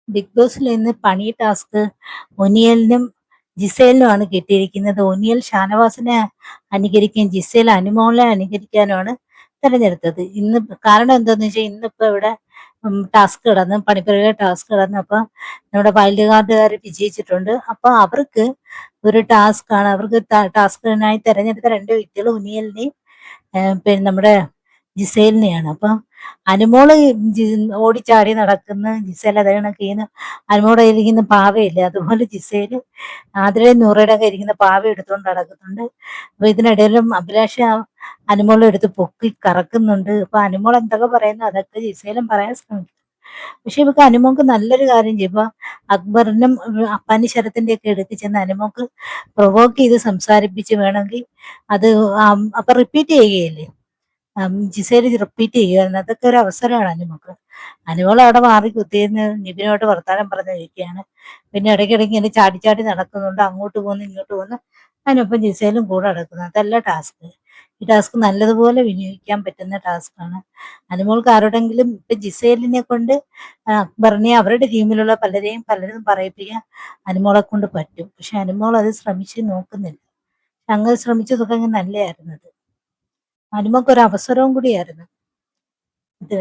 Big ബോസിൽ ഇന്ന് പണി ടാസ്ക് ഒനിയലിനും ജിസേലിനുമാണ് കിട്ടിയിരിക്കുന്നത്. ഒനിയൽ ഷാനവാസിനെ അനുകരിക്കുകയും ജിസേൽ അനുമോളെ അനുകരിക്കാനുമാണ് തെരഞ്ഞെടുത്തത്. ഇന്ന് കാരണം എന്താന്ന് വെച്ചാൽ ഇന്നിപ്പോ ഇവിടെ ടാസ്ക് കിടന്ന് പണിപ്പുരയുടെ ടാസ്ക് കിടന്ന് അപ്പൊ നമ്മുടെ വൈൽഡ് കാർഡുകാർ വിജയിച്ചിട്ടുണ്ട്. അപ്പൊ അവർക്ക് ഒരു ടാസ്ക് ആണ്. അവർക്ക് ടാസ്കിനായി തെരഞ്ഞെടുത്ത രണ്ട് വ്യക്തികൾ ഒനിയലിനെയും പിന്നെ നമ്മുടെ ജിസേലിനെയാണ്. അപ്പൊ അനുമോള് ഓടിച്ചാടി നടക്കുന്ന ജിസേൽ അതേ കണക്കിന്ന് അനുമോടെ ഇരിക്കുന്ന പാവയില്ലേ, അതുപോലെ ജിസേല് ആതിരയും നൂറയുടെ ഒക്കെ ഇരിക്കുന്ന പാവ എടുത്തുകൊണ്ട് നടക്കുന്നുണ്ട്. അപ്പൊ ഇതിനിടയിലും അഭിലാഷ് അനുമോളെ എടുത്ത് പൊക്കി കറക്കുന്നുണ്ട്. അപ്പൊ അനുമോൾ എന്തൊക്കെ പറയുന്നു അതൊക്കെ ജിസേലും പറയാൻ ശ്രമിക്കും. പക്ഷെ ഇവക്ക് അനുമോൾക്ക് നല്ലൊരു കാര്യം ചെയ്യും. ഇപ്പൊ അക്ബറിനും അപ്പാനി ശരത്തിന്റെ ഒക്കെ എടുത്ത് ചെന്ന് അനുമോൾക്ക് പ്രൊവോക്ക് ചെയ്ത് സംസാരിപ്പിച്ച് വേണമെങ്കിൽ അത് അപ്പൊ റിപ്പീറ്റ് ചെയ്യുകയല്ലേ, ജിസേല് റിപ്പീറ്റ് ചെയ്യുമായിരുന്നു. അതൊക്കെ ഒരു അവസരമാണ് അനുമോൾക്ക്. അനുമോൾ അവിടെ മാറി കുത്തിയിരുന്ന് നിബിനോട്ട് വർത്താനം പറഞ്ഞിരിക്കുകയാണ്. പിന്നെ ഇടയ്ക്കിടയ്ക്ക് ഇങ്ങനെ ചാടി ചാടി നടക്കുന്നുണ്ട്, അങ്ങോട്ട് പോകുന്നു ഇങ്ങോട്ട് പോകുന്നു. അതിനൊപ്പം ജിസേലും കൂടെ നടക്കുന്നു. അതല്ല ടാസ്ക്. ഈ ടാസ്ക് നല്ലതുപോലെ വിനിയോഗിക്കാൻ പറ്റുന്ന ടാസ്ക്കാണ്. അനുമോൾക്ക് ആരോടെങ്കിലും ഇപ്പൊ ജിസേലിനെ കൊണ്ട് അക്ബറിനെ അവരുടെ ടീമിലുള്ള പലരും പറയിപ്പിക്കാൻ അനുമോളെ കൊണ്ട് പറ്റും. പക്ഷെ അനുമോൾ അത് ശ്രമിച്ച് നോക്കുന്നില്ല. അങ്ങനെ ശ്രമിച്ചതൊക്കെ നല്ലതായിരുന്നു. അത് അനുമോൾക്ക് ഒരു അവസരവും കൂടിയായിരുന്നു ഇത്.